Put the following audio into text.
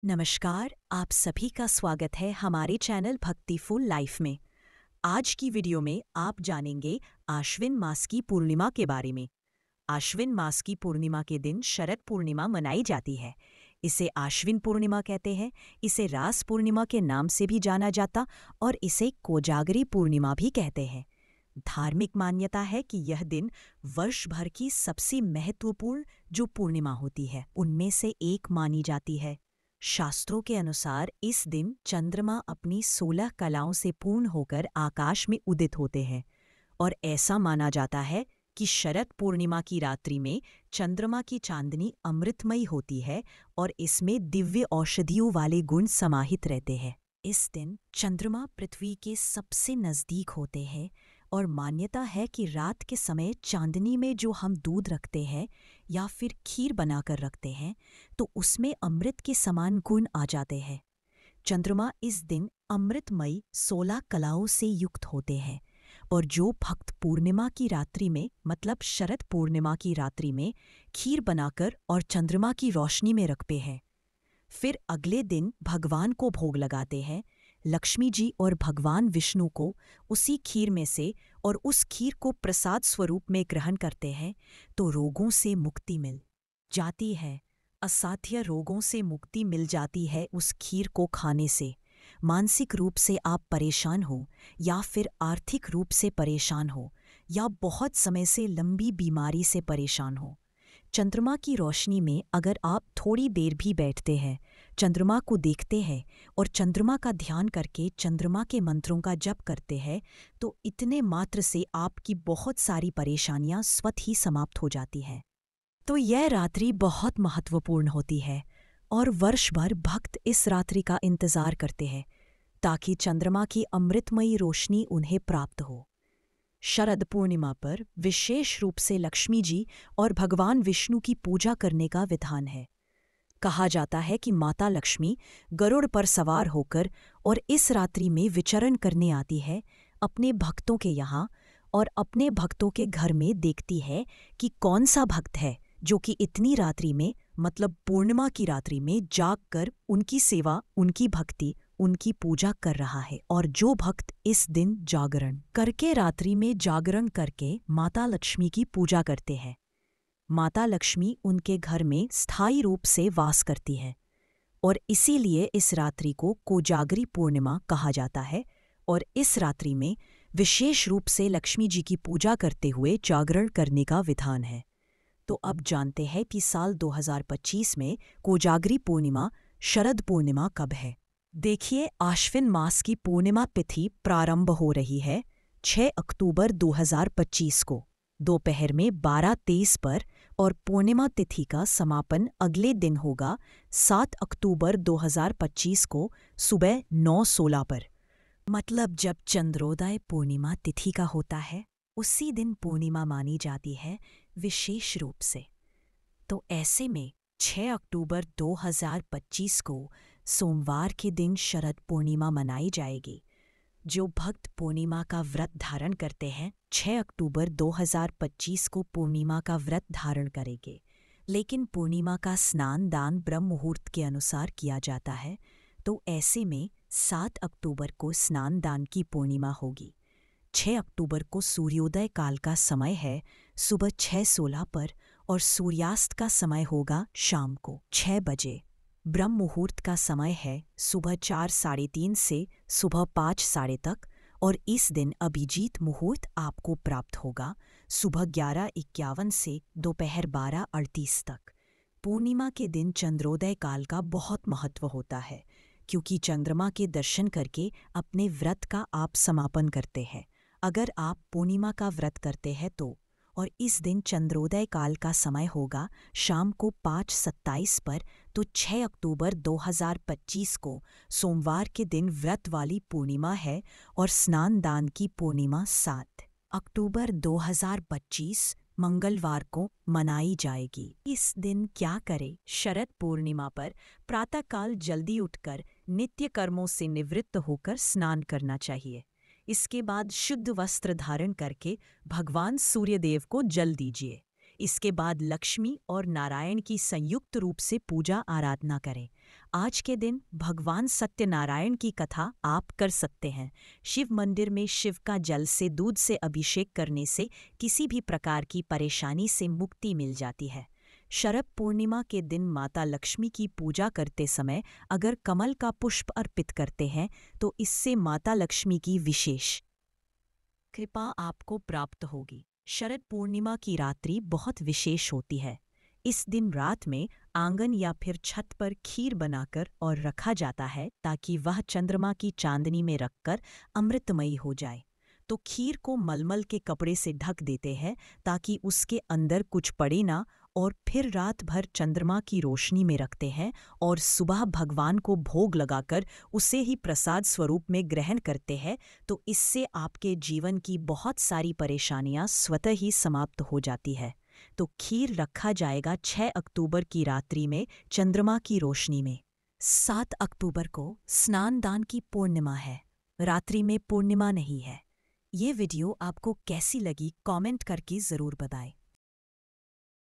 नमस्कार, आप सभी का स्वागत है हमारे चैनल भक्तिफुल लाइफ में। आज की वीडियो में आप जानेंगे आश्विन मास की पूर्णिमा के बारे में। आश्विन मास की पूर्णिमा के दिन शरद पूर्णिमा मनाई जाती है। इसे आश्विन पूर्णिमा कहते हैं, इसे रास पूर्णिमा के नाम से भी जाना जाता और इसे कोजागरी पूर्णिमा भी कहते हैं। धार्मिक मान्यता है कि यह दिन वर्ष भर की सबसे महत्वपूर्ण जो पूर्णिमा होती है उनमें से एक मानी जाती है। शास्त्रों के अनुसार इस दिन चंद्रमा अपनी 16 कलाओं से पूर्ण होकर आकाश में उदित होते हैं और ऐसा माना जाता है कि शरद पूर्णिमा की रात्रि में चंद्रमा की चांदनी अमृतमयी होती है और इसमें दिव्य औषधियों वाले गुण समाहित रहते हैं। इस दिन चंद्रमा पृथ्वी के सबसे नज़दीक होते हैं और मान्यता है कि रात के समय चांदनी में जो हम दूध रखते हैं या फिर खीर बनाकर रखते हैं तो उसमें अमृत के समान गुण आ जाते हैं। चंद्रमा इस दिन अमृतमयी 16 कलाओं से युक्त होते हैं और जो भक्त पूर्णिमा की रात्रि में मतलब शरद पूर्णिमा की रात्रि में खीर बनाकर और चंद्रमा की रोशनी में रखते हैं, फिर अगले दिन भगवान को भोग लगाते हैं, लक्ष्मी जी और भगवान विष्णु को उसी खीर में से और उस खीर को प्रसाद स्वरूप में ग्रहण करते हैं तो रोगों से मुक्ति मिल जाती है। असाध्य रोगों से मुक्ति मिल जाती है उस खीर को खाने से। मानसिक रूप से आप परेशान हो या फिर आर्थिक रूप से परेशान हो या बहुत समय से लंबी बीमारी से परेशान हो, चंद्रमा की रोशनी में अगर आप थोड़ी देर भी बैठते हैं, चंद्रमा को देखते हैं और चंद्रमा का ध्यान करके चंद्रमा के मंत्रों का जप करते हैं तो इतने मात्र से आपकी बहुत सारी परेशानियां स्वतः ही समाप्त हो जाती हैं। तो यह रात्रि बहुत महत्वपूर्ण होती है और वर्ष भर भक्त इस रात्रि का इंतजार करते हैं ताकि चंद्रमा की अमृतमयी रोशनी उन्हें प्राप्त हो। शरद पूर्णिमा पर विशेष रूप से लक्ष्मी जी और भगवान विष्णु की पूजा करने का विधान है। कहा जाता है कि माता लक्ष्मी गरुड़ पर सवार होकर और इस रात्रि में विचरण करने आती है अपने भक्तों के यहाँ और अपने भक्तों के घर में देखती है कि कौन सा भक्त है जो कि इतनी रात्रि में मतलब पूर्णिमा की रात्रि में जाग कर उनकी सेवा, उनकी भक्ति, उनकी पूजा कर रहा है। और जो भक्त इस दिन जागरण करके रात्रि में जागरण करके माता लक्ष्मी की पूजा करते हैं, माता लक्ष्मी उनके घर में स्थायी रूप से वास करती है और इसीलिए इस रात्रि को कोजागरी पूर्णिमा कहा जाता है। और इस रात्रि में विशेष रूप से लक्ष्मी जी की पूजा करते हुए जागरण करने का विधान है। तो अब जानते हैं कि साल 2025 में कोजागरी पूर्णिमा शरद पूर्णिमा कब है। देखिए, आश्विन मास की पूर्णिमा तिथि प्रारंभ हो रही है 6 अक्टूबर 2025 को दोपहर में 12:23 पर और पूर्णिमा तिथि का समापन अगले दिन होगा 7 अक्टूबर 2025 को सुबह 9:16 पर। मतलब जब चंद्रोदय पूर्णिमा तिथि का होता है उसी दिन पूर्णिमा मानी जाती है विशेष रूप से। तो ऐसे में 6 अक्टूबर 2025 को सोमवार के दिन शरद पूर्णिमा मनाई जाएगी। जो भक्त पूर्णिमा का व्रत धारण करते हैं 6 अक्टूबर 2025 को पूर्णिमा का व्रत धारण करेंगे, लेकिन पूर्णिमा का स्नान दान ब्रह्म मुहूर्त के अनुसार किया जाता है। तो ऐसे में 7 अक्टूबर को स्नान दान की पूर्णिमा होगी। 6 अक्टूबर को सूर्योदय काल का समय है सुबह 6:16 पर और सूर्यास्त का समय होगा शाम को 6 बजे। ब्रह्म मुहूर्त का समय है सुबह 4:3:30 से सुबह 5:30 तक और इस दिन अभिजीत मुहूर्त आपको प्राप्त होगा सुबह 11:51 से दोपहर 12:38 तक। पूर्णिमा के दिन चंद्रोदय काल का बहुत महत्व होता है क्योंकि चंद्रमा के दर्शन करके अपने व्रत का आप समापन करते हैं। अगर आप पूर्णिमा का व्रत करते हैं तो और इस दिन चंद्रोदय काल का समय होगा शाम को 5:27 पर, तो 6 अक्टूबर 2025 को सोमवार के दिन व्रत वाली पूर्णिमा है और स्नान दान की पूर्णिमा 7 अक्टूबर 2025 मंगलवार को मनाई जाएगी। इस दिन क्या करें? शरद पूर्णिमा पर प्रातःकाल जल्दी उठकर नित्य कर्मों से निवृत्त होकर स्नान करना चाहिए। इसके बाद शुद्ध वस्त्र धारण करके भगवान सूर्यदेव को जल दीजिए। इसके बाद लक्ष्मी और नारायण की संयुक्त रूप से पूजा आराधना करें। आज के दिन भगवान सत्यनारायण की कथा आप कर सकते हैं। शिव मंदिर में शिव का जल से दूध से अभिषेक करने से किसी भी प्रकार की परेशानी से मुक्ति मिल जाती है। शरद पूर्णिमा के दिन माता लक्ष्मी की पूजा करते समय अगर कमल का पुष्प अर्पित करते हैं तो इससे माता लक्ष्मी की विशेष कृपा आपको प्राप्त होगी। शरद पूर्णिमा की रात्रि बहुत विशेष होती है। इस दिन रात में आंगन या फिर छत पर खीर बनाकर और रखा जाता है ताकि वह चंद्रमा की चांदनी में रखकर अमृतमयी हो जाए। तो खीर को मलमल के कपड़े से ढक देते हैं ताकि उसके अंदर कुछ पड़े ना, और फिर रात भर चंद्रमा की रोशनी में रखते हैं और सुबह भगवान को भोग लगाकर उसे ही प्रसाद स्वरूप में ग्रहण करते हैं। तो इससे आपके जीवन की बहुत सारी परेशानियां स्वतः ही समाप्त हो जाती है। तो खीर रखा जाएगा 6 अक्टूबर की रात्रि में चंद्रमा की रोशनी में। 7 अक्टूबर को स्नान दान की पूर्णिमा है, रात्रि में पूर्णिमा नहीं है। ये वीडियो आपको कैसी लगी कमेंट करके ज़रूर बताएं।